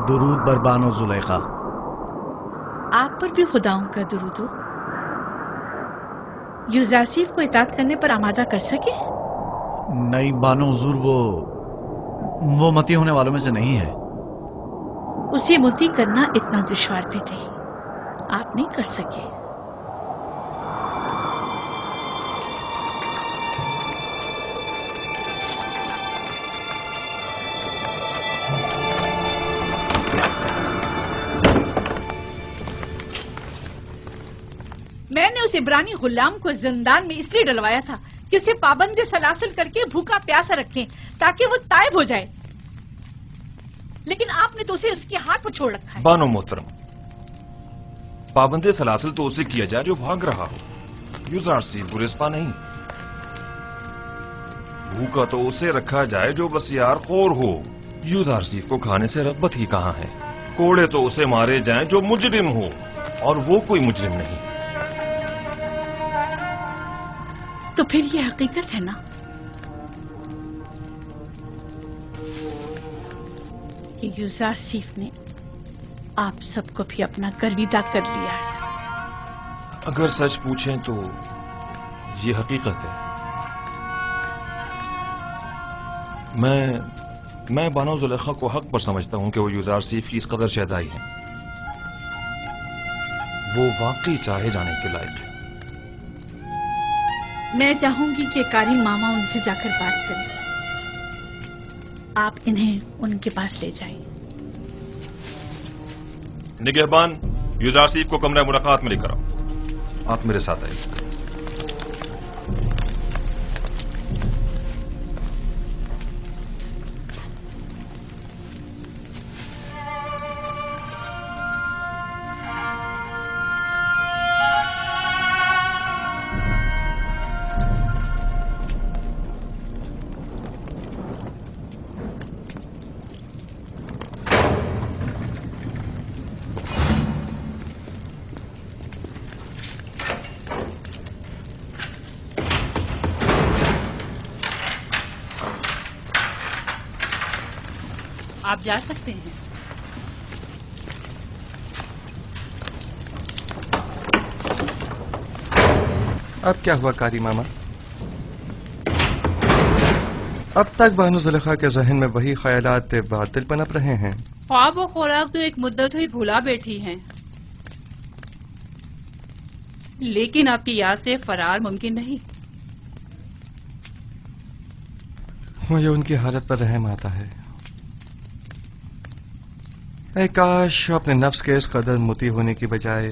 दुरूद बरबानो जुलेखा। आप पर भी खुदाओं का दुरूद हो। यूजारसीफ को इताअत करने पर आमादा कर सके? नहीं बानो हुजूर, वो मती होने वालों में से नहीं है। उसे मुती करना इतना दुश्वार भी नहीं, आप नहीं कर सके। मैंने उस इब्रानी गुलाम को जिंदान में इसलिए डलवाया था कि उसे पाबंदी सलासिल करके भूखा प्यासा रखें ताकि वो ताइब हो जाए, लेकिन आपने तो उसे उसके हाथ पर छोड़ रखा है। बानो मोहतरम, पाबंदी सलासिल तो उसे किया जाए जो भाग रहा हो, यूजारसीफ गुरेस्पा नहीं। भूखा तो उसे रखा जाए जो बसियार खोर हो, यूजारसीफ को खाने से रग़बत ही कहां है। कोड़े तो उसे मारे जाएं जो मुजरिम हो, और वो कोई मुजरिम नहीं। तो फिर ये हकीकत है ना कि यूजारसीफ ने आप सबको भी अपना गर्विदा कर लिया है। अगर सच पूछें तो ये हकीकत है। मैं बानो जुलेखा को हक पर समझता हूं कि वो यूजारसीफ की इस कदर शहदाई है। वो वाकई चाहे जाने के लायक है। मैं चाहूंगी कि कारी मामा उनसे जाकर बात करें। आप इन्हें उनके पास ले जाएं। निगहबान, यूजारसीफ को कमरा मुलाकात में लेकर आओ। आप मेरे साथ आइए। आप जा सकते हैं। अब क्या हुआ कारी मामा? अब तक बानो जुलेखा के जहन में वही ख्यालात बातिल पनप रहे हैं। ख्वाब और खुराक तो एक मुद्दत हुई भुला बैठी हैं, लेकिन आपकी याद से फरार मुमकिन नहीं। मुझे उनकी हालत पर रहम आता है। ऐ काश अपने नफ्स के इस कदर मुती होने की बजाय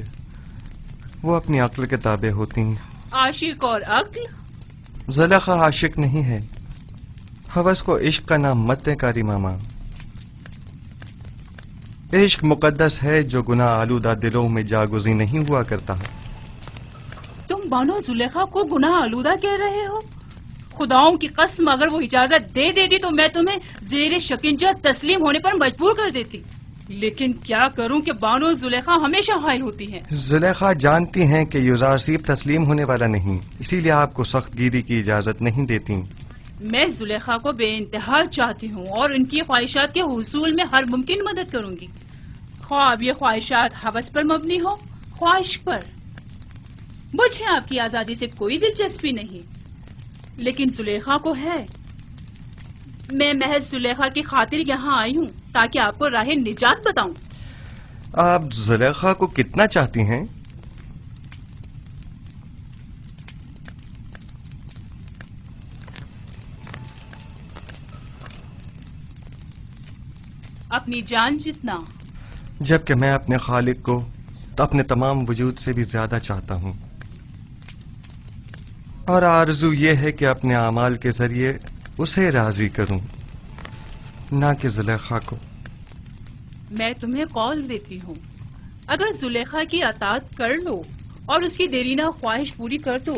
वो अपनी अक्ल के ताबे होती। आशिक और अक्ल? जुलेखा आशिक नहीं है। हवस को इश्क का नाम मत दे कारी मामा। इश्क मुकद्दस है जो गुनाह आलूदा दिलों में जागुजी नहीं हुआ करता। तुम बानो जुलेखा को गुनाह आलूदा कह रहे हो? खुदाओं की कसम, अगर वो इजाजत दे देती तो मैं तुम्हें जेर शकिंजा तस्लीम होने पर मजबूर कर देती। लेकिन क्या करूं कि बानो जुलेखा हमेशा हायल होती हैं। जुलेखा जानती हैं कि यूजारसीफ तस्लीम होने वाला नहीं, इसीलिए आपको सख्त गिरी की इजाजत नहीं देती। मैं जुलेखा को बेइंतहा चाहती हूँ और इनकी ख्वाहिशात के हुसूल में हर मुमकिन मदद करूंगी। ख्वाब ये ख्वाहिशात हवस पर मबनी हो, ख्वाहिश पर। मुझे आपकी आजादी से कोई दिलचस्पी नहीं, लेकिन जुलेखा को है। मैं महज जुलेखा की खातिर यहाँ आई हूँ ताकि आपको राह निजात बताऊं। आप जुलेखा को कितना चाहती हैं? अपनी जान जितना। जबकि मैं अपने खालिक को तो अपने तमाम वजूद से भी ज्यादा चाहता हूँ, और आरज़ू ये है कि अपने अमाल के जरिए उसे राजी करूं, ना कि जुलेखा को। मैं तुम्हें कौल देती हूँ, अगर जुलेखा की अताअत कर लो और उसकी देरीना ख्वाहिश पूरी कर दो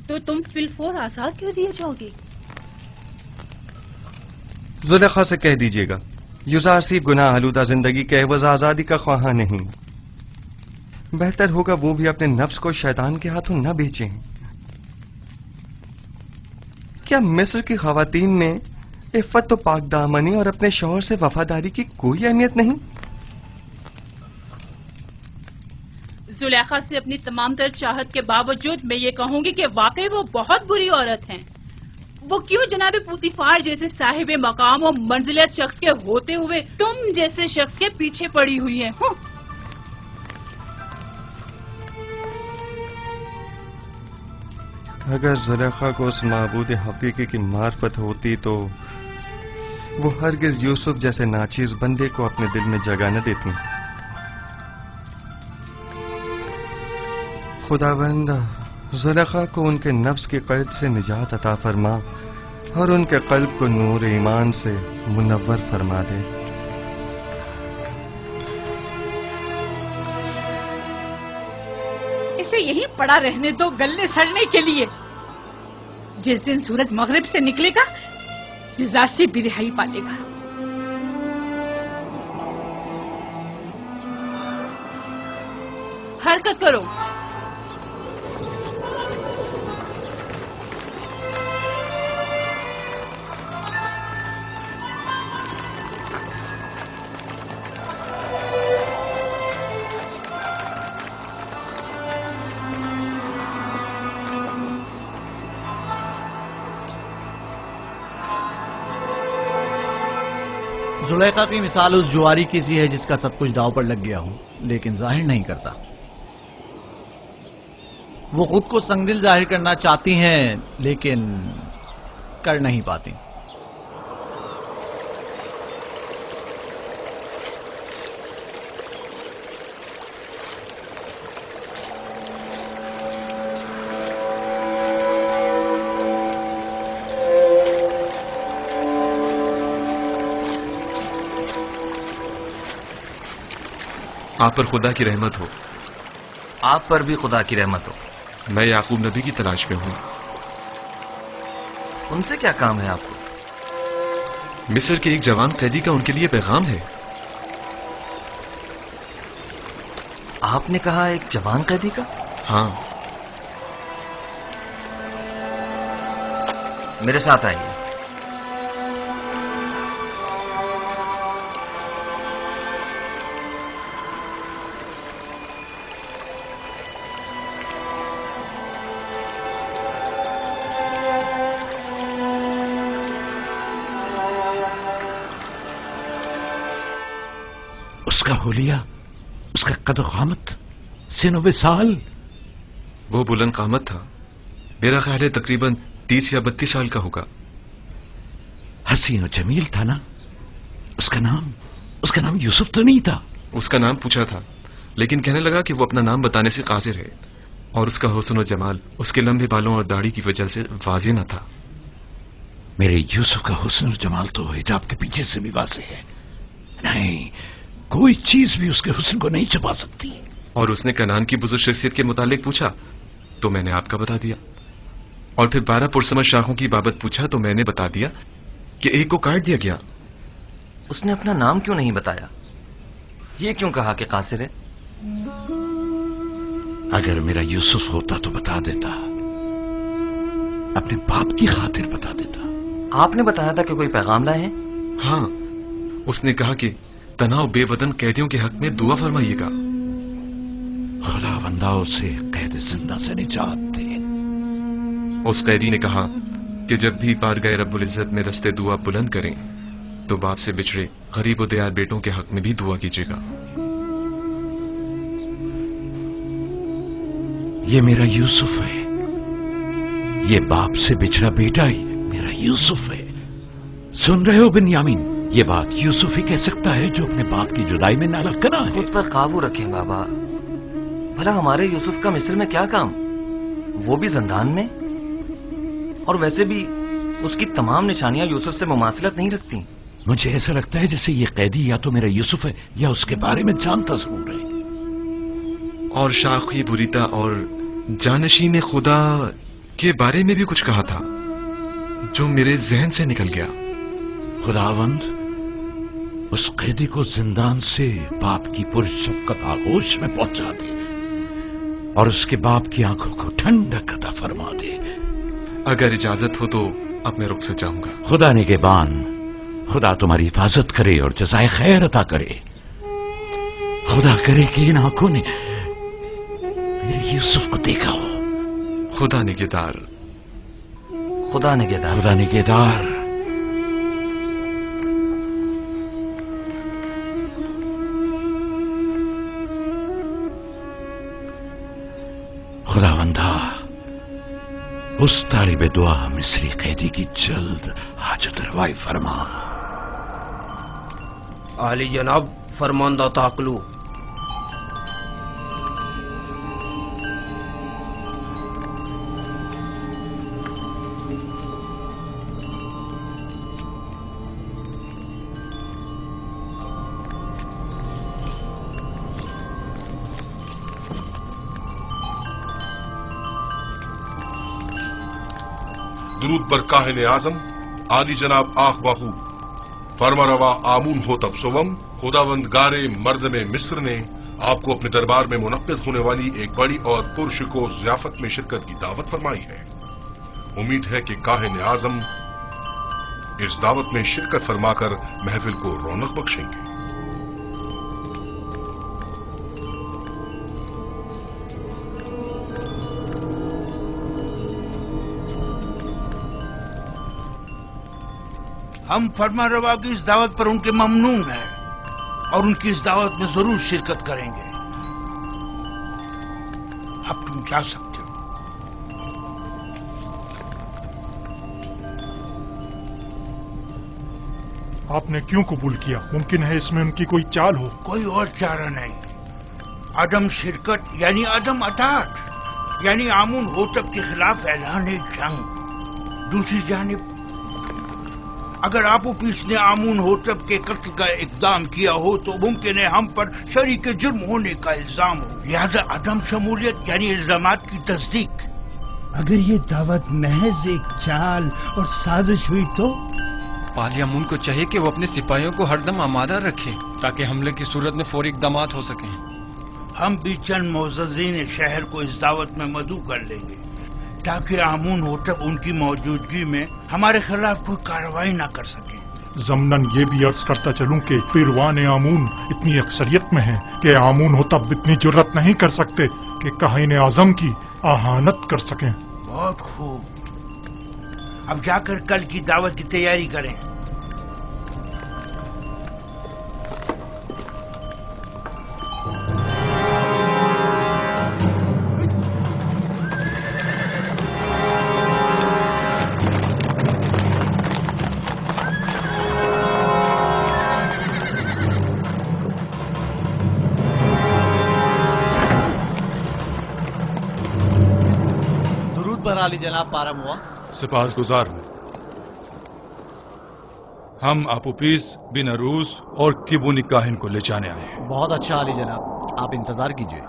तो तुम फिलफौर आजाद कर दिए जाओगे। زلیخا سے کہہ دیجیے گا یزار سیب گناہ آلودہ زندگی کے عوض آزادی کا خواہاں نہیں. بہتر ہوگا وہ بھی اپنے نفس کو شیطان کے ہاتھوں نہ بیچیں. کیا مصر کی خواتین میں عفت و پاک دامنی اور اپنے شوہر سے وفاداری کی کوئی اہمیت نہیں؟ زلیخا سے اپنی تمام تر چاہت کے باوجود میں یہ کہوں گی کہ واقعی وہ بہت بری عورت ہیں. وہ کیوں جناب پوتیفار جیسے صاحب مقام و منزلت شخص کے ہوتے ہوئے تم جیسے شخص کے پیچھے پڑی ہوئی ہیں؟ اگر زلیخا کو اس معبود حقیقی کی معرفت ہوتی تو وہ ہرگز یوسف جیسے ناچیز بندے کو اپنے دل میں جگہ نہ دیتی. خداوند زلیخا کو ان کے نفس کی قید سے نجات عطا فرما اور ان کے قلب کو نور ایمان سے منور فرما دے. اسے یہی پڑا رہنے دو گلے سڑنے کے لیے. جس دن سورج مغرب سے نکلے گا یزار سے بھی رہائی پالے گا. حرکت کرو. زلیخا کی مثال اس جواری کی سی ہے جس کا سب کچھ داؤ پر لگ گیا ہو لیکن ظاہر نہیں کرتا. وہ خود کو سنگدل ظاہر کرنا چاہتی ہیں لیکن کر نہیں پاتی. آپ پر خدا کی رحمت ہو. آپ پر بھی خدا کی رحمت ہو. میں یعقوب نبی کی تلاش میں ہوں. ان سے کیا کام ہے آپ کو؟ مصر کے ایک جوان قیدی کا ان کے لیے پیغام ہے. آپ نے کہا ایک جوان قیدی کا؟ ہاں. میرے ساتھ آئیے. اس کا حلیہ، اس کا قد و قامت، سن و سال. وہ بلند قامت تھا. میرا خیال ہے تقریباً 30 یا 32 سال کا ہوگا. حسین و جمیل تھا نا؟ اس کا نام یوسف تو نہیں تھا؟ اس کا نام پوچھا تھا لیکن کہنے لگا کہ وہ اپنا نام بتانے سے قاصر ہے اور اس کا حسن و جمال اس کے لمبے بالوں اور داڑھی کی وجہ سے واضح نہ تھا. میرے یوسف کا حسن و جمال تو حجاب کے پیچھے سے بھی واضح ہے. نہیں، کوئی چیز بھی اس کے حسن کو نہیں چھپا سکتی. اور اس نے کنعان کی بزرگ شخصیت کے متعلق پوچھا تو میں نے آپ کا بتا دیا. اور پھر 12 پرسمر شاخوں کی بابت پوچھا تو میں نے بتا دیا کہ ایک کو کاٹ دیا گیا. اس نے اپنا نام کیوں نہیں بتایا؟ یہ کیوں کہا کہ قاصر ہے؟ اگر میرا یوسف ہوتا تو بتا دیتا، اپنے باپ کی خاطر بتا دیتا. آپ نے بتایا تھا کہ کوئی پیغام لائے ہیں؟ ہاں، اس نے کہا کہ تنہا بے وطن قیدیوں کے حق میں دعا فرمائیے گا. خدا بندہ سے قید زندہ سے نجات دے. اس قیدی نے کہا کہ جب بھی بارگاہ رب العزت میں دستے دعا بلند کریں تو باپ سے بچھڑے غریب و دیار بیٹوں کے حق میں بھی دعا کیجیے گا. یہ میرا یوسف ہے. یہ باپ سے بچھڑا بیٹا ہی میرا یوسف ہے. سن رہے ہو بنیامین؟ یہ بات یوسف ہی کہہ سکتا ہے جو اپنے باپ کی جدائی میں نالہ کنا ہے. خود پر قابو رکھیں بابا. بھلا ہمارے یوسف کا مصر میں کیا کام؟ وہ بھی زندان میں. اور ویسے بھی اس کی تمام نشانیاں یوسف سے مماثلت نہیں رکھتی. مجھے ایسا لگتا ہے جیسے یہ قیدی یا تو میرا یوسف ہے یا اس کے بارے میں جانتا ضرور ہے. اور شاخی بریتا اور جانشین خدا کے بارے میں بھی کچھ کہا تھا جو میرے ذہن سے نکل گیا. खुदावंद उस कैदी को जिंदान से बाप की पुरशफ़क़त आगोश में पहुंचा दे और उसके बाप की आंखों को ठंडक अता फरमा दे। अगर इजाजत हो तो अब मैं रुक से जाऊंगा। खुदा निगहबान, खुदा तुम्हारी हिफाजत करे और जज़ाए खैर अता करे। खुदा करे कि इन आंखों ने मेरे यूसुफ को देखा हो। खुदा निगहदार। खुदा निगहदार। खुदा निगहदार। खुदावंदा, उस तालिबे दुआ मिस्री कैदी की जल्द हाजत रवाई फरमा। आली जनाब, फरमानदा ताकलू। दुरूद बर काहिन आजम आली जनाब आख बाहू फरमारवा आमून हो तब सोवम। खुदावंद गारे मर्द में मिस्र ने आपको अपने दरबार में मुनक्किद होने वाली एक बड़ी और पुरशको ज़ियाफत में शिरकत की दावत फरमाई है। उम्मीद है कि काहिन आजम इस दावत में शिरकत फरमाकर महफिल को रौनक बख्शेंगे। हम फरमारवा की इस दावत पर उनके ममनून हैं और उनकी इस दावत में जरूर शिरकत करेंगे। अब तुम जा सकते हो। आपने क्यों कबूल किया? मुमकिन है इसमें उनकी कोई चाल हो। कोई और चारा नहीं। अदम शिरकत यानी अदम अताअत, यानी आमून होतब के खिलाफ ऐलान जंग। दूसरी जानिब अगर आपूपीस ने आमून होतब के कत्ल का इक़दाम किया हो तो मुमकिन है हम पर शरीक जुर्म होने का इल्जाम हो। लिहाजा अदम शमूलियत यानी इल्जामात की तस्दीक। अगर ये दावत महज एक चाल और साजिश हुई तो पालियामून को चाहिए कि वो अपने सिपाहियों को हरदम आमादा रखे ताकि हमले की सूरत में फौरी इक़दामात हो सकें। हम भी चंद मोअज़्ज़ज़ीन शहर को इस दावत में मदऊ कर लेंगे ताकि आमून होतब उनकी मौजूदगी में हमारे खिलाफ कोई कार्रवाई ना कर सके। ज़मनन ये भी अर्ज करता चलूं कि पीरवान आमून इतनी अक्सरियत में है कि आमून होतब इतनी जुर्रत नहीं कर सकते कि काहिन आज़म की आहानत कर सकें। बहुत खूब। अब जाकर कल की दावत की तैयारी करें। अली जनाब पारम हुआ। सिपाहगुजार हूं। हम आपूपीस बिन अरूस और किबुनी काहिन को ले जाने आए हैं। बहुत अच्छा अली जनाब, आप इंतजार कीजिए।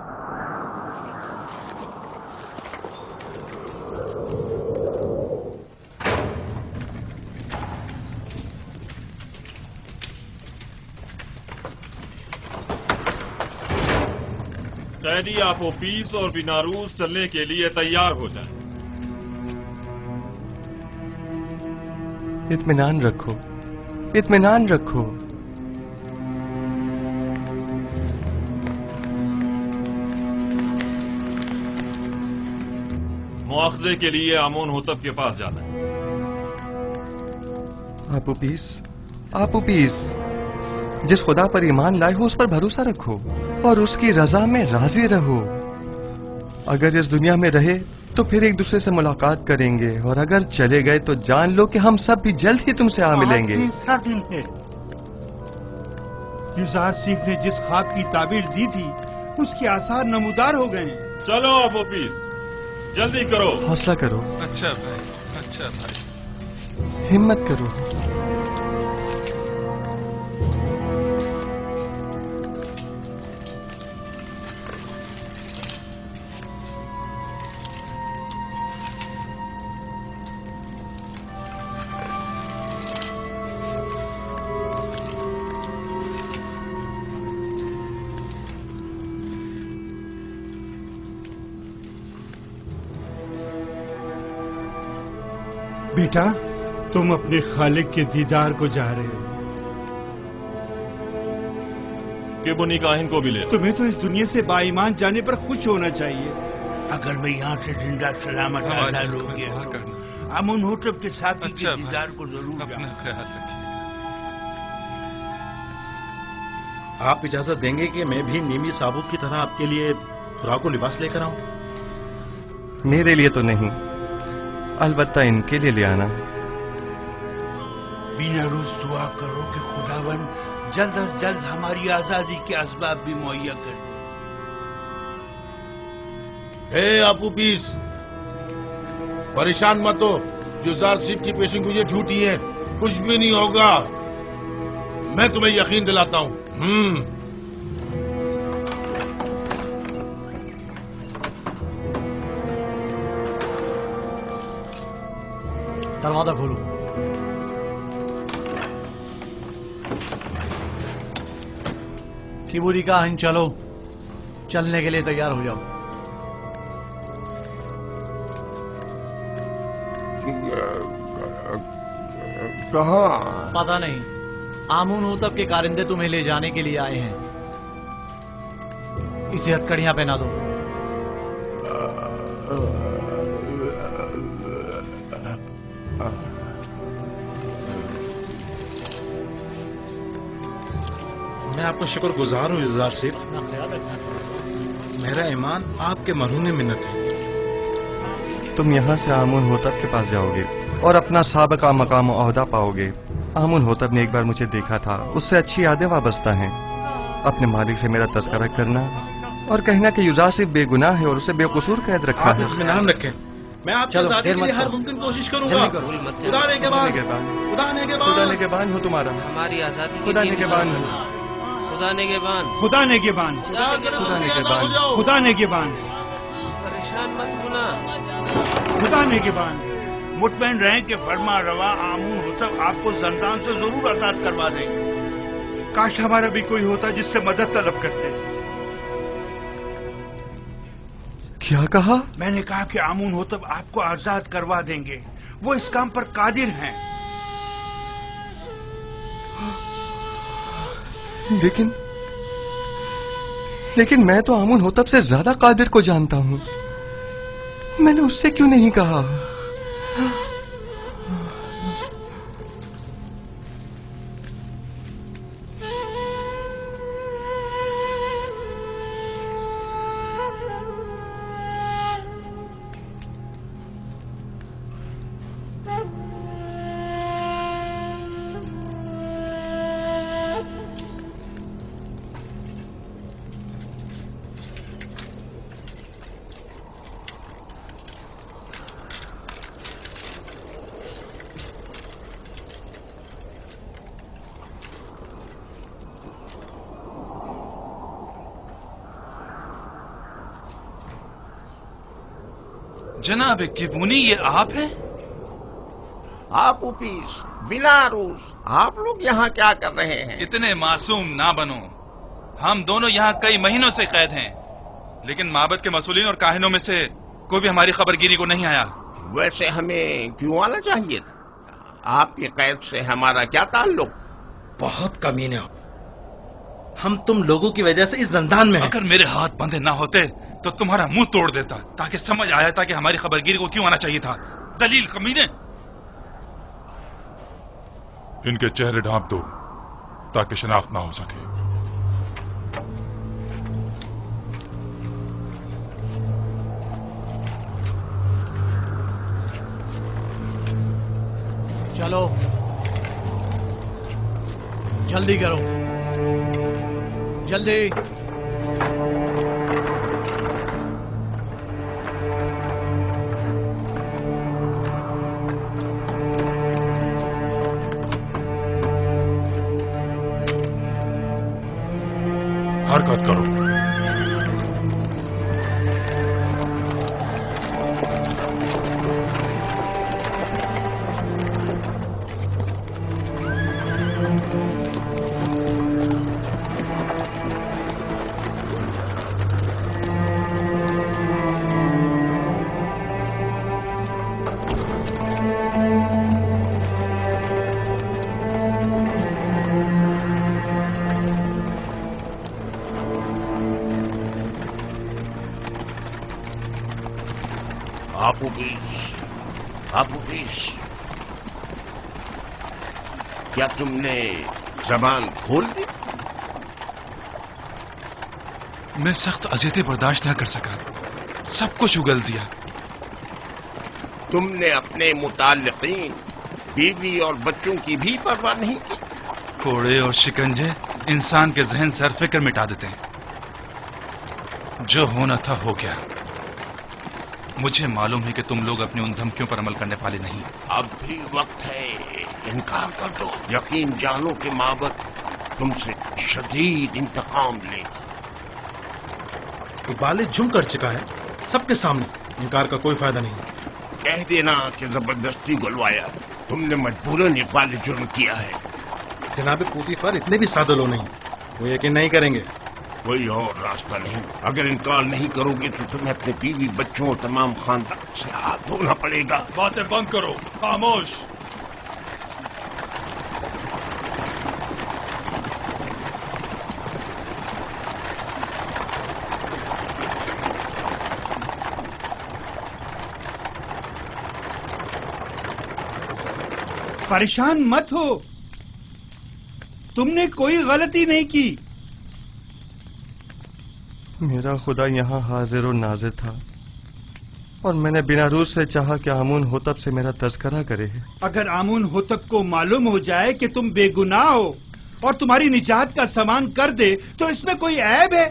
कैदी आपूपीस और बिनारूस चलने के लिए तैयार हो जाए। इत्मीनान रखो, इत्मीनान रखो। मुआखजे के लिए आमून होतब के पास जाना है। आपूपीस, आपूपीस, जिस खुदा पर ईमान लाए हो उस पर भरोसा रखो और उसकी रजा में राजी रहो। अगर इस दुनिया में रहे तो फिर एक दूसरे से मुलाकात करेंगे और अगर चले गए तो जान लो कि हम सब भी जल्द ही तुमसे आ मिलेंगे। यूसुफ ने जिस ख्वाब की ताबीर दी थी उसके आसार नमूदार हो गए। चलो आपूपीस, जल्दी करो। हौसला करो। अच्छा भाई, अच्छा भाई। हिम्मत करो। बेटा, तुम अपने खालिक के दीदार को जा रहे हो। किबुनी काहिन को भी ले। तुम्हें तो इस दुनिया से बाईमान जाने पर खुश होना चाहिए। अगर मैं यहाँ से जिंदा सलामत आजाद हो गया, अमन होटब के साथी के दीदार को जरूर अपना ख्याल रखें। आप इजाजत देंगे कि मैं भी मीमी साबुत की तरह आपके लिए खुराक और लिबास लेकर आऊं? मेरे लिए तो नहीं, अलबत्ता इनके लिए ले आना। बिना रोज दुआ करो कि खुदावन जल्द अज जल्द हमारी आजादी के असबाब भी मुहैया कर दे। हे आपू पीस, परेशान मत हो। जुजार सिप की पेशिंग मुझे झूठी है, कुछ भी नहीं होगा। मैं तुम्हें यकीन दिलाता हूं। दरवाजा खोलो। किबुनी काहिन, चलो, चलने के लिए तैयार हो जाओ। कहाँ? पता नहीं, आमून होतब के कारिंदे तुम्हें ले जाने के लिए आए हैं। इसे हथकड़ियां पहना दो। मैं आपका शुक्रगुजार हूँ जुजार सिप। मेरा ईमान आपके मरहून मिन्नत है। तुम यहाँ से आमून होतब के पास जाओगे और अपना साबका मकाम ओहदा पाओगे। आमून होतब ने एक बार मुझे देखा था, उससे अच्छी यादें वाबस्ता हैं। अपने मालिक से मेरा तस्करा करना और कहना कि युजार सिर्फ बेगुनाह है और उसे बेकसूर कैद रखा है। इत्मीनान रखें, मैं आपकी आजादी के लिए हर मुमकिन कोशिश करूंगा। खुदा ने के बाद, खुदा ने के बाद, खुदा ने के बान हो तुम्हारा। हमारी आजादी खुदा ने के बान हो। खुदा ने के बान, खुदा ने के बान, खुदा ने के बान, खुदा ने के बान, परेशान मत होना, खुदा ने के बान। मुतमईन रहें कि फरमा रवा आमून होतब आपको जंदान से जरूर आजाद करवा देंगे। काश हमारा भी कोई होता जिससे मदद तलब करते। क्या कहा? मैंने कहा कि आमून होतब आपको आजाद करवा देंगे, वो इस काम पर कादिर हैं। लेकिन मैं तो आमून होतब से ज्यादा कादिर को जानता हूं। मैंने उससे क्यों नहीं कहा? जनाब किबुनी, ये आप हैं? आप उपीस, बिना रूस, आप लोग यहाँ क्या कर रहे हैं? इतने मासूम ना बनो। हम दोनों यहाँ कई महीनों से कैद हैं, लेकिन माबद के मसूलीन और काहिनों में से कोई भी हमारी खबरगिरी को नहीं आया। वैसे हमें क्यों आना चाहिए था? आपकी कैद से हमारा क्या ताल्लुक? बहुत कमीने हो। हम तुम लोगों की वजह से इस जंदान में हैं। अगर मेरे हाथ बंधे ना होते तो तुम्हारा मुंह तोड़ देता, ताकि समझ आया था कि हमारी खबरगिरी को क्यों आना चाहिए था। जलील कमीने। इनके चेहरे ढांप दो ताकि शनाख्त ना हो सके। चलो, जल्दी करो, जल्दी। हरकत करो। आपूपीस, क्या तुमने जबान खोल दी? मैं सख्त अजियतें बर्दाश्त न कर सका, सब कुछ उगल दिया। तुमने अपने मुताल्लिकीन, बीवी और बच्चों की भी परवाह नहीं की? कोड़े और शिकंजे इंसान के जहन से हर फिक्र मिटा देते हैं। जो होना था हो गया। मुझे मालूम है कि तुम लोग अपनी उन धमकियों पर अमल करने वाले नहीं। अब भी वक्त है, इनकार कर दो। यकीन जानो कि माबद तुमसे शदीद इंतकाम लेगा। बाले जुम कर चुका है सबके सामने, इनकार का कोई फायदा नहीं। कह देना कि जबरदस्ती गुलवाया, तुमने मजबूरन इकबाल जुर्म किया है। जनाब पोतीफर इतने भी सादे लोग नहीं, वो यकीन नहीं करेंगे। कोई और रास्ता नहीं। अगर इनकार नहीं करोगे तो तुम्हें अपने बीवी बच्चों और तमाम खानदान से हाथ धोना पड़ेगा। बातें बंद करो, खामोश। परेशान मत हो, तुमने कोई गलती नहीं की। मेरा खुदा यहाँ हाजिर और नाजिर था और मैंने बिना रूस से चाहा कि आमून होतब से मेरा तज़किरा करे। अगर आमून होतब को मालूम हो जाए कि तुम बेगुनाह हो और तुम्हारी निजात का सामान कर दे तो इसमें कोई ऐब है?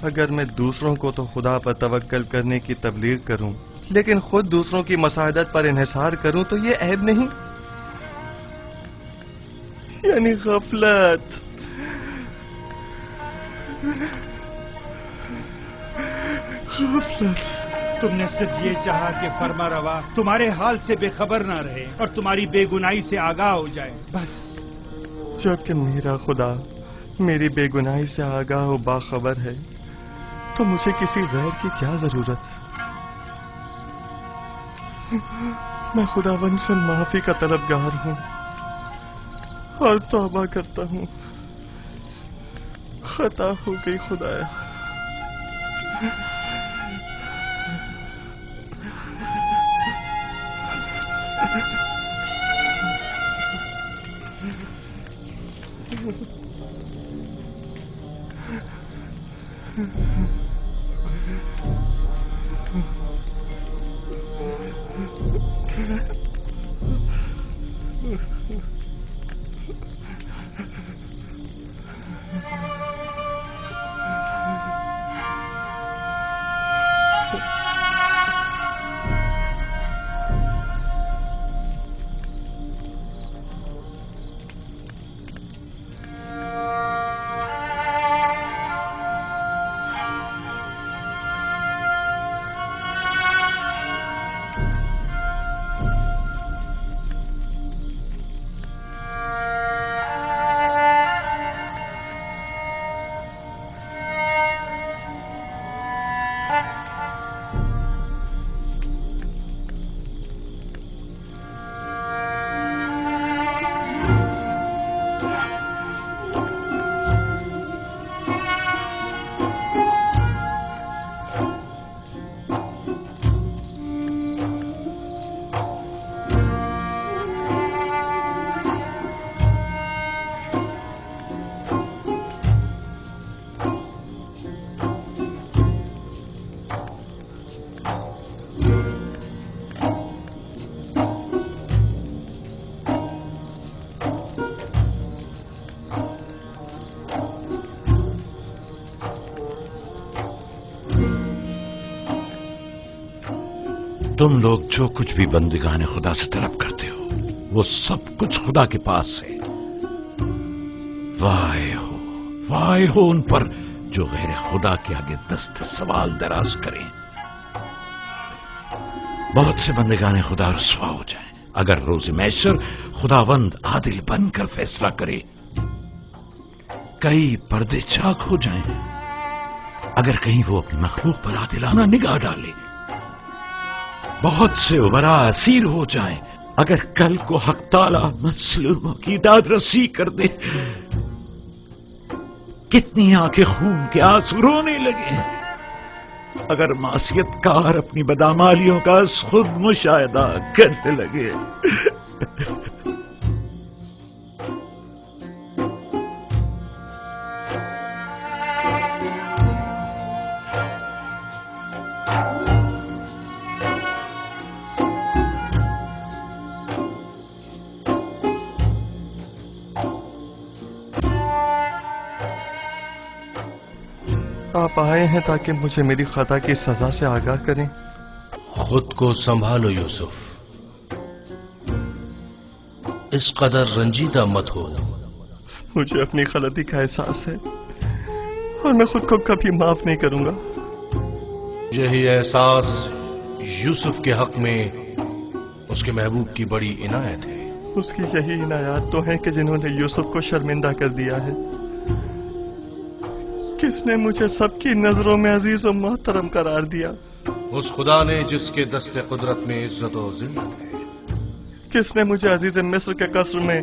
अगर मैं दूसरों को तो खुदा पर तवक्कल करने की तबलीग करूं, लेकिन खुद दूसरों की मसादत पर इन्हिसार करूं तो ये ऐब नहीं, यानी गफलत। तुमने सिर्फ ये चाहा कि फरमा रवा तुम्हारे हाल से बेखबर ना रहे और तुम्हारी बेगुनाही से आगाह हो जाए, बस। जबकि मेरा खुदा मेरी बेगुनाही से आगाह और बाखबर है तो मुझे किसी गैर की क्या जरूरत। मैं खुदावंद से माफी का तलबगार हूं और तौबा करता हूं। खता हो गई खुदाया। तुम लोग जो कुछ भी बंदिगाने खुदा से तलब करते हो वो सब कुछ खुदा के पास है। वाह हो उन पर जो गैर खुदा के आगे दस्त सवाल दराज करें। बहुत से बंदिगाने खुदा रुसवा हो जाएं अगर रोज़ महशर खुदावंद आदिल बनकर फैसला करे। कई पर्दे चाक हो जाएं अगर कहीं वो अपनी मखलूक पर आदिलाना निगाह डाले। बहुत से उमरा असीर हो जाएं अगर कल को हक ताला मजलूमों की दाद रसी कर दे। कितनी आंखें खून के आंसू रोने लगे اگر معصیت کار اپنی بدعمالیوں کا خود مشاہدہ کرنے لگے۔ آپ آئے ہیں تاکہ مجھے میری خطا کی سزا سے آگاہ کریں۔ خود کو سنبھالو یوسف، اس قدر رنجیدہ مت ہو۔ مجھے اپنی غلطی کا احساس ہے اور میں خود کو کبھی معاف نہیں کروں گا۔ یہی احساس یوسف کے حق میں اس کے محبوب کی بڑی عنایت ہے۔ اس کی یہی عنایات تو ہیں کہ جنہوں نے یوسف کو شرمندہ کر دیا ہے۔ کس نے مجھے سب کی نظروں میں عزیز و محترم قرار دیا؟ اس خدا نے جس کے دست قدرت میں عزت و ذلت ہے۔ کس نے مجھے عزیز مصر کے قصر میں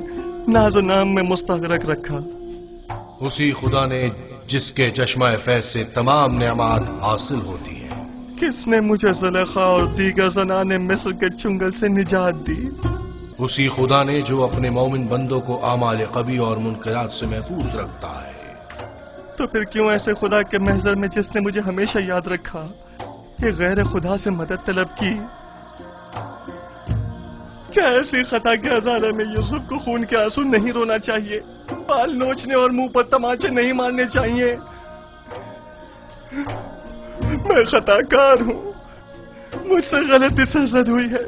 ناز و نام میں مستغرق رکھا؟ اسی خدا نے جس کے چشمہ فیض سے تمام نعمات حاصل ہوتی ہیں۔ کس نے مجھے زلیخا اور دیگر زنان مصر کے چنگل سے نجات دی؟ اسی خدا نے جو اپنے مومن بندوں کو اعمال قبیح اور منکرات سے محفوظ رکھتا ہے۔ تو پھر کیوں ایسے خدا کے محضر میں جس نے مجھے ہمیشہ یاد رکھا کہ غیر خدا سے مدد طلب کی؟ کیا ایسی خطا کے ہزارے میں یوسف کو خون کے آنسو نہیں رونا چاہیے؟ بال نوچنے اور منہ پر تماچے نہیں مارنے چاہیے؟ میں خطا کار ہوں، مجھ سے غلطی سرزد ہوئی ہے۔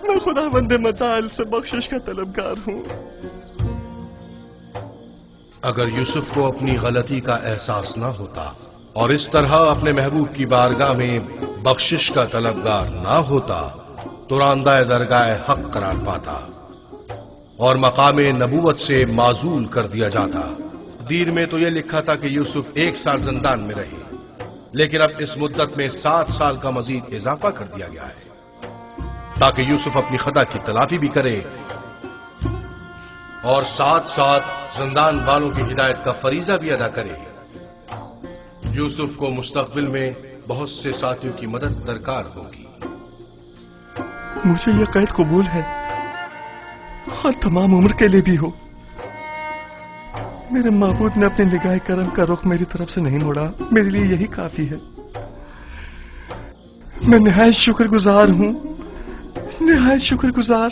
میں خدا بند متعال سے بخشش کا طلبگار ہوں۔ اگر یوسف کو اپنی غلطی کا احساس نہ ہوتا اور اس طرح اپنے محبوب کی بارگاہ میں بخشش کا طلبگار نہ ہوتا تو راندہ درگاہ حق قرار پاتا اور مقام نبوت سے معزول کر دیا جاتا۔ دیر میں تو یہ لکھا تھا کہ یوسف 1 سال زندان میں رہے، لیکن اب اس مدت میں 7 سال کا مزید اضافہ کر دیا گیا ہے تاکہ یوسف اپنی خطا کی تلافی بھی کرے اور ساتھ ساتھ زندان والوں کی ہدایت کا فریضہ بھی ادا کرے۔ یوسف کو مستقبل میں بہت سے ساتھیوں کی مدد درکار ہوگی۔ مجھے یہ قید قبول ہے، خود تمام عمر کے لیے بھی ہو۔ میرے معبود نے اپنے نگاہ کرم کا رخ میری طرف سے نہیں موڑا، میرے لیے یہی کافی ہے۔ میں نہایت شکر گزار ہوں، نہایت شکر گزار۔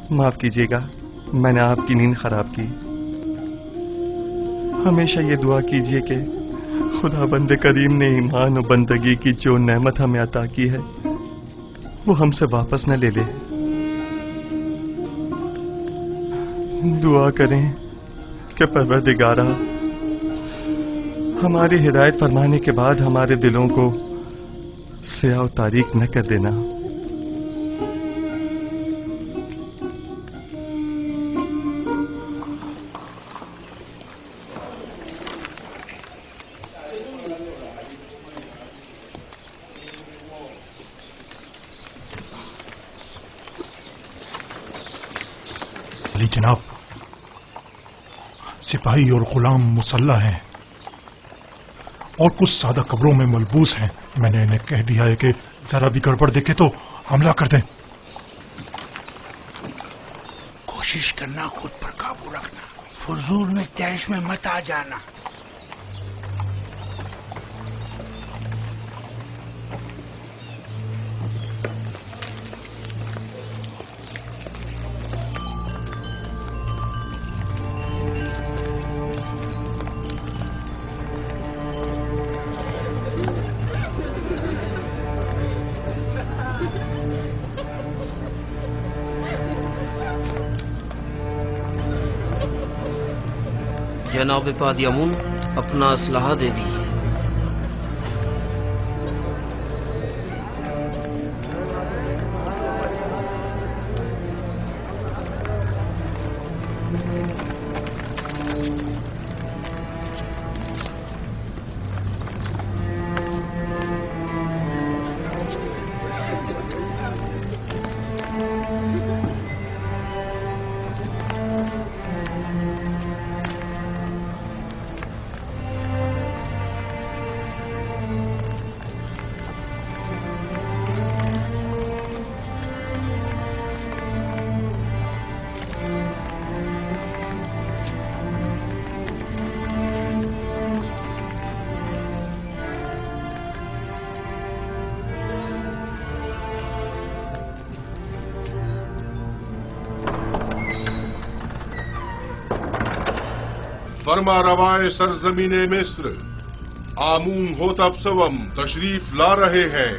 معاف کیجیے گا، میں نے آپ کی نیند خراب کی۔ ہمیشہ یہ دعا کیجیے کہ خدا بند کریم نے ایمان و بندگی کی جو نعمت ہمیں عطا کی ہے وہ ہم سے واپس نہ لے لے۔ دعا کریں کہ پروردگارا ہماری ہدایت فرمانے کے بعد ہمارے دلوں کو سیاہ و تاریک نہ کر دینا۔ علی جناب، سپاہی اور غلام مسلح ہیں اور کچھ سادہ قبروں میں ملبوس ہیں۔ میں نے انہیں کہہ دیا ہے کہ ذرا بھی گڑبڑ دیکھے تو حملہ کر دیں۔ کوشش کرنا خود پر قابو رکھنا، فضول میں تیش میں مت آ جانا۔ जनाब पादियामून अपना असलहा दे दीजिए। फरमा रवाए सरजमीने मिस्र आमून होतब सवम तशरीफ ला रहे हैं।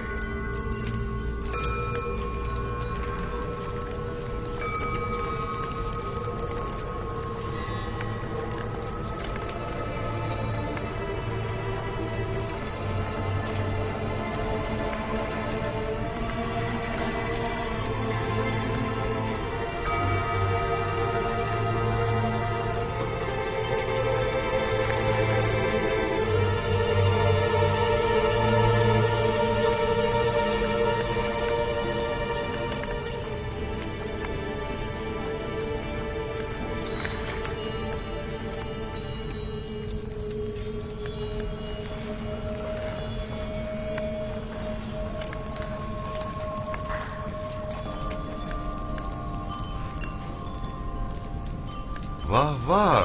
वाह वाह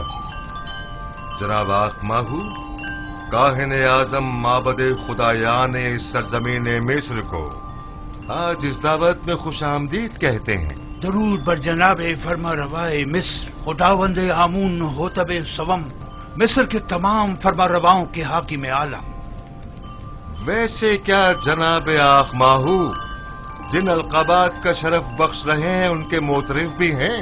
जनाब आखमाहू, काहिन आजम माबद खुदायान सरजमीन मिस्र को आज इस दावत में खुश आमदीद कहते हैं। दरूद बर जनाब फरमा रवाए मिस्र खुदावंद आमून होतब सवम मिस्र के तमाम फरमा रवाओं के हाकिम आलम। वैसे क्या जनाब आखमाहू जिन अलकाबात का शरफ बख्श रहे हैं उनके मोतरिफ भी हैं?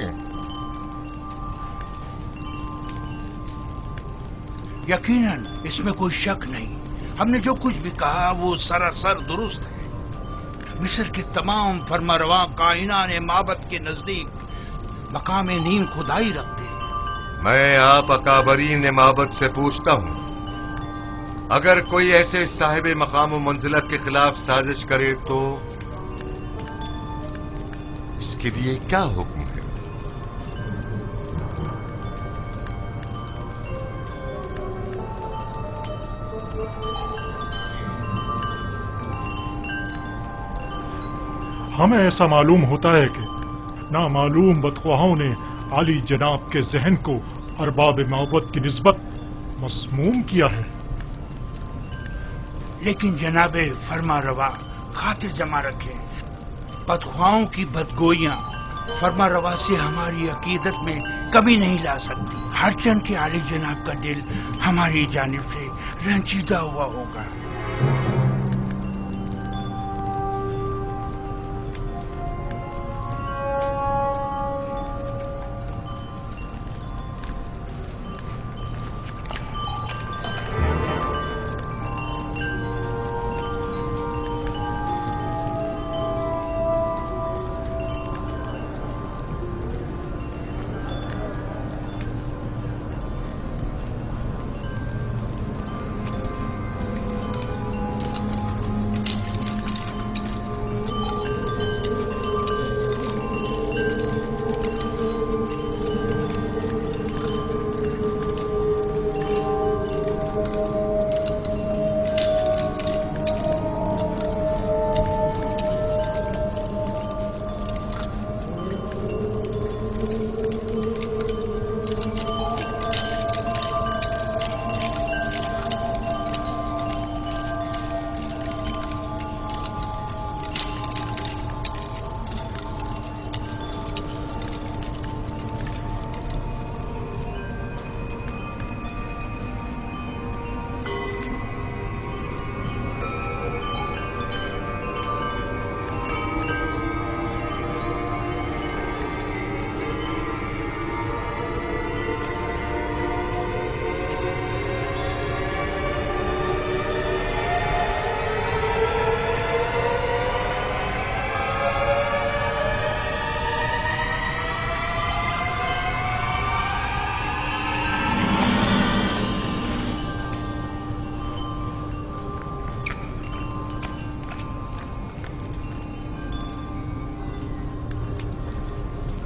यकीनन इसमें कोई शक नहीं। हमने जो कुछ भी कहा वो सरासर दुरुस्त है। मिस्र के तमाम फरमारवा कायनात माबद के नजदीक मकाम नीम खुदाई रखते हैं। मैं आप अकाबरीन माबद से पूछता हूं, अगर कोई ऐसे साहिब मकाम व मंजिलत के खिलाफ साजिश करे तो इसके लिए क्या हुक्म है? हमें ऐसा मालूम होता है कि नामालूम बदख्वाहों ने आली जनाब के जहन को अरबाब माबद की निस्बत मसमूम किया है। लेकिन जनाब फरमा रवा खातिर जमा रखे, बदख्वाहों की बदगोइयां फरमा रवा से हमारी अकीदत में कभी नहीं ला सकती। हर चंद के आली जनाब का दिल हमारी जानिब से रंजीदा हुआ होगा।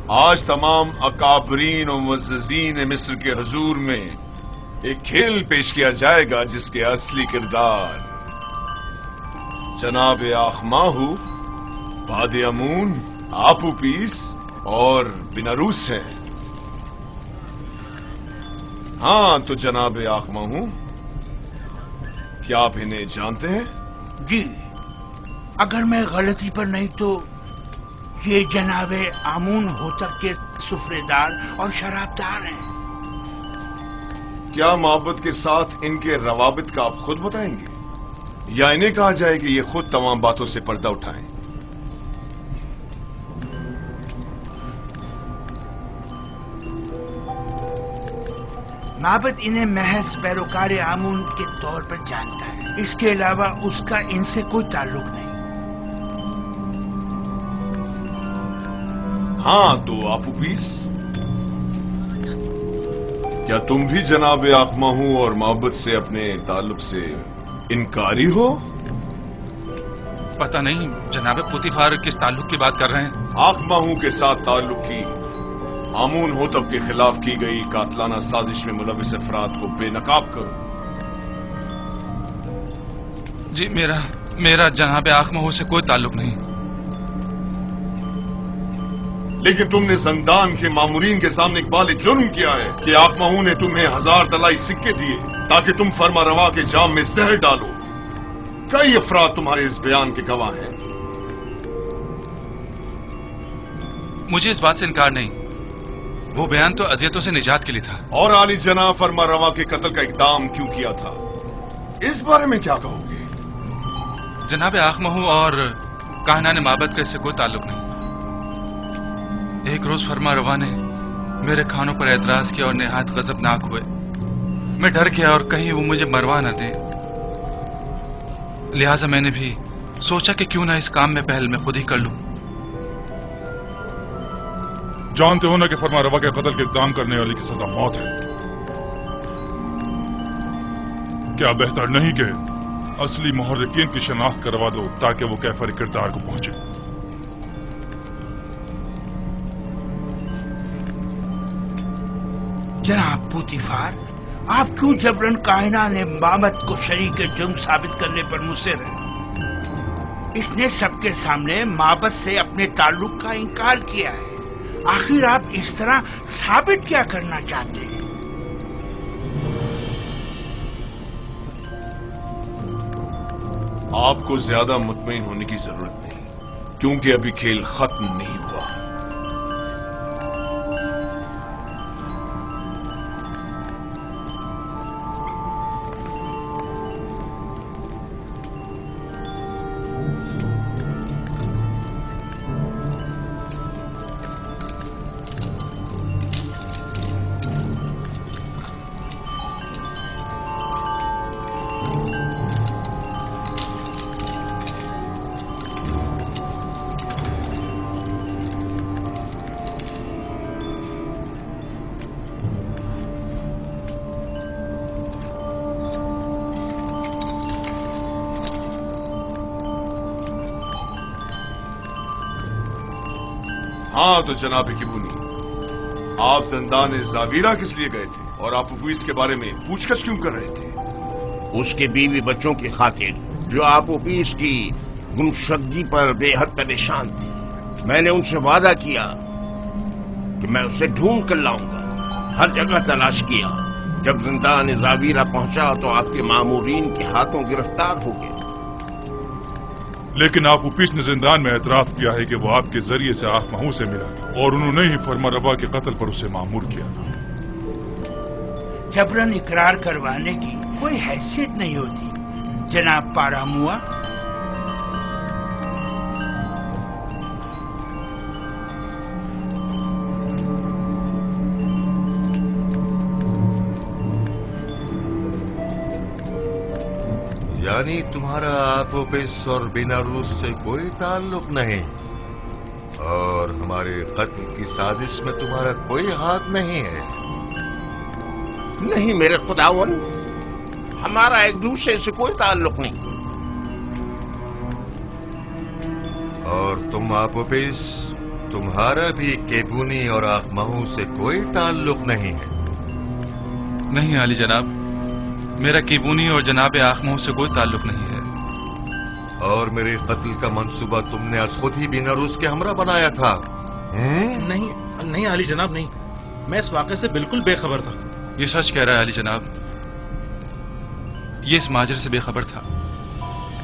آج تمام اکابرین و معززین مصر کے حضور میں ایک کھیل پیش کیا جائے گا جس کے اصلی کردار جناب آخماہو، باد امون، آپوپیس اور بیناروس ہیں۔ ہاں تو جناب آخماہو، کیا آپ انہیں جانتے ہیں؟ جی، اگر میں غلطی پر نہیں تو یہ جناب آمون ہوتب کے سفرے دار اور شراب دار ہیں۔ کیا محبت کے ساتھ ان کے روابط کا آپ خود بتائیں گے یا انہیں کہا جائے کہ یہ خود تمام باتوں سے پردہ اٹھائیں؟ معبد انہیں محض پیروکار آمون کے طور پر جانتا ہے، اس کے علاوہ اس کا ان سے کوئی تعلق نہیں۔ ہاں تو آپوپیس، کیا تم بھی جناب آخماہو اور محبت سے اپنے تعلق سے انکاری ہو؟ پتہ نہیں جناب پوتیفار کس تعلق کی بات کر رہے ہیں؟ آخماہو کے ساتھ تعلق کی آمون ہوتب کے خلاف کی گئی قاتلانہ سازش میں ملوث افراد کو بے نقاب کرو۔ جی میرا جناب آخماہو سے کوئی تعلق نہیں۔ لیکن تم نے زندان کے مامورین کے سامنے اقبال جرم کیا ہے کہ آخماہو نے تمہیں 1000 طلائی سکے دیے تاکہ تم فرما روا کے جام میں زہر ڈالو۔ کئی افراد تمہارے اس بیان کے گواہ ہیں۔ مجھے اس بات سے انکار نہیں، وہ بیان تو اذیتوں سے نجات کے لیے تھا۔ اور عالی جناب فرما روا کے قتل کا اقدام کیوں کیا تھا، اس بارے میں کیا کہو گے؟ جناب آخماہو اور کاہنان معبد کا اس سے کوئی تعلق نہیں۔ ایک روز فرما روا نے میرے کھانوں پر اعتراض کیا اور نہایت غضبناک ہوئے۔ میں ڈر گیا اور کہیں وہ مجھے مروا نہ دیں، لہذا میں نے بھی سوچا کہ کیوں نہ اس کام میں پہل میں خود ہی کر لوں۔ جانتے ہو نا کہ فرما روا کے قتل کے اقدام کرنے والے کی سزا موت ہے۔ کیا بہتر نہیں کہ اصلی محرکین کی شناخت کروا دو تاکہ وہ کیفر کردار کو پہنچے؟ جناب پوتیفار، آپ کیوں جبرن کائنان معبد کو شریک جرم ثابت کرنے پر مصر ہیں؟ اس نے سب کے سامنے معبد سے اپنے تعلق کا انکار کیا ہے، آخر آپ اس طرح ثابت کیا کرنا چاہتے ہیں؟ آپ کو زیادہ مطمئن ہونے کی ضرورت نہیں، کیونکہ ابھی کھیل ختم نہیں ہوا۔ ہاں تو جناب کبونی، آپ زندان زاویرہ کس لیے گئے تھے اور آپ آپوپیس کے بارے میں پوچھ گچھ کیوں کر رہے تھے؟ اس کے بیوی بچوں کی خاطر جو آپوپیس کی گمشدگی پر بے حد پریشان تھی۔ میں نے ان سے وعدہ کیا کہ میں اسے ڈھونڈ کر لاؤں گا، ہر جگہ تلاش کیا۔ جب زندان زاویرہ پہنچا تو آپ کے مامورین کے ہاتھوں گرفتار ہو گئے۔ لیکن آپوپیس نے زندان میں اعتراف کیا ہے کہ وہ آپ کے ذریعے سے آخماہو سے ملا اور انہوں نے ہی فرما روا کے قتل پر اسے مامور کیا تھا۔ جبرن اقرار کروانے کی کوئی حیثیت نہیں ہوتی جناب پاراموا۔ یعنی تمہارا آپوپیس اور بیناروس سے کوئی تعلق نہیں اور ہمارے قتل کی سازش میں تمہارا کوئی ہاتھ نہیں ہے؟ نہیں میرے خداون، ہمارا ایک دوسرے سے کوئی تعلق نہیں۔ اور تم آپوپیس، तुम्हारा भी केबूनी और आखमहू से कोई ताल्लुक नहीं है। नहीं आली जनाब, मेरा केबूनी और जनाब आखमहू से कोई ताल्लुक नहीं है। और मेरे कत्ल का मंसूबा तुमने आज खुद ही बीनारूस के हमरा बनाया था? नहीं नहीं आली जनाब, नहीं, मैं इस वाक़े से बिल्कुल बेखबर था। ये सच कह रहा है अली जनाब, ये इस माजरे से बेखबर था।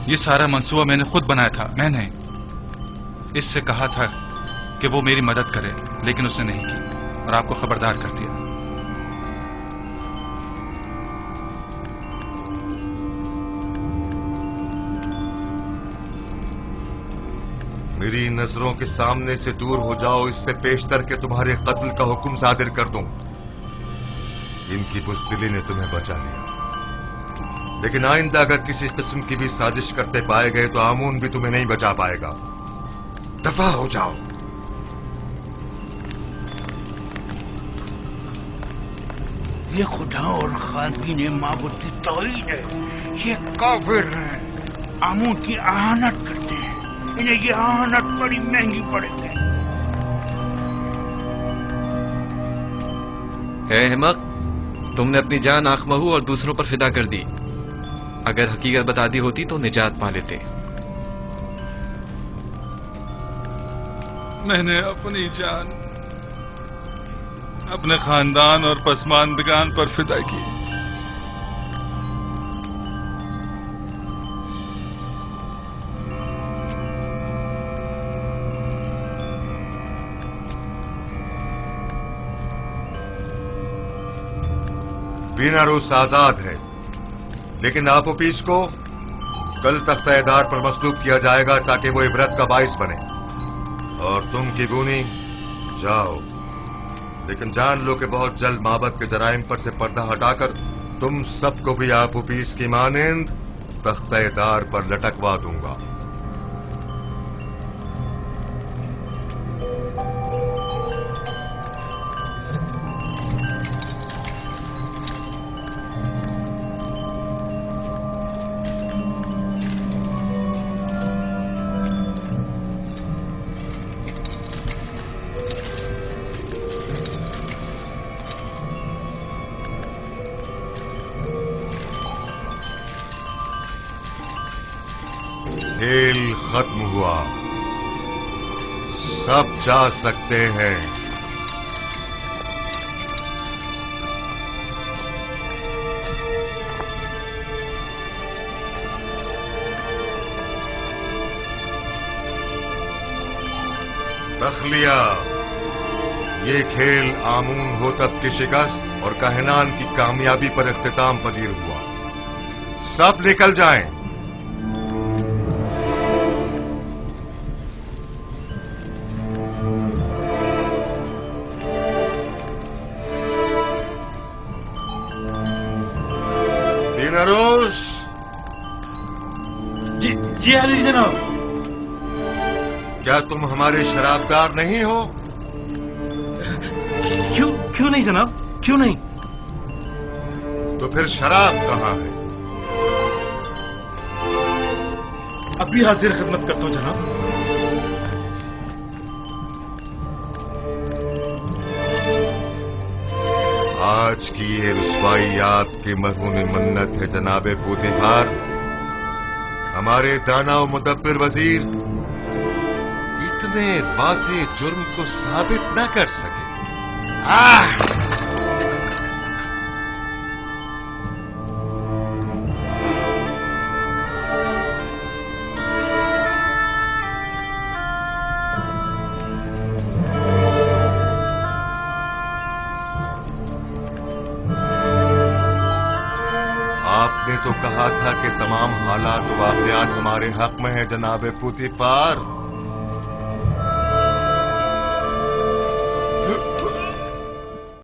ये सारा मंसूबा मैंने खुद बनाया था। मैंने इससे कहा था कि वो मेरी मदद करे, लेकिन उसने नहीं की और आपको खबरदार कर दिया। मेरी नजरों के सामने से दूर हो जाओ, इससे पेशतर के तुम्हारे कत्ल का हुक्म सादिर कर दूं। इनकी बुज़दिली ने तुम्हें बचा लिया, लेकिन आइंदा अगर किसी किस्म की भी साजिश करते पाए गए तो आमून भी तुम्हें नहीं बचा पाएगा। दफा हो जाओ। ये खुदा और खादीन माबूद की तौहीन है। ये काफिर हैं, आमून की आहानत करते हैं। इन्हें ये आहानत बड़ी महंगी पड़ेगी। है अहमक, तुमने अपनी जान आखमहू और दूसरों पर फिदा कर दी। अगर हकीकत बता दी होती तो निजात पा लेते। मैंने अपनी जान अपने खानदान और पसमानदगान पर फिदा की। बीनारूस आजाद है, लेकिन आपोपीस को कल तख्ता-ए-दार पर मसलूब किया जाएगा ताकि वो इबरत का बाइस बने। और तुम केबूनी जाओ, लेकिन जान लो कि बहुत जल्द माबद के जराइम पर से पर्दा हटाकर तुम सबको भी आपोपीस की मानिंद तख्ता-ए-दार पर लटकवा दूंगा। खेल खत्म हुआ, सब जा सकते हैं। तखलिया, ये खेल आमून होतब की शिकस्त और कहनान की कामयाबी पर इख्तिताम पजीर हुआ। सब निकल जाएं। बीनारूस। जी अली जनाब। क्या तुम हमारे शराबदार नहीं हो? क्यों नहीं जनाब, क्यों नहीं? तो फिर शराब कहाँ है? अभी हाजिर खिदमत करता हूं जनाब। आज की ये रुसवाई आपकी मरहूमी मन्नत है जनाबे पूतीफार। हमारे दाना और मुदब्बिर वजीर इतने वाज़े जुर्म को साबित न कर सके। तो कहा था कि तमाम हालात वाक़यात हमारे हक में है जनाबे पूतीफार।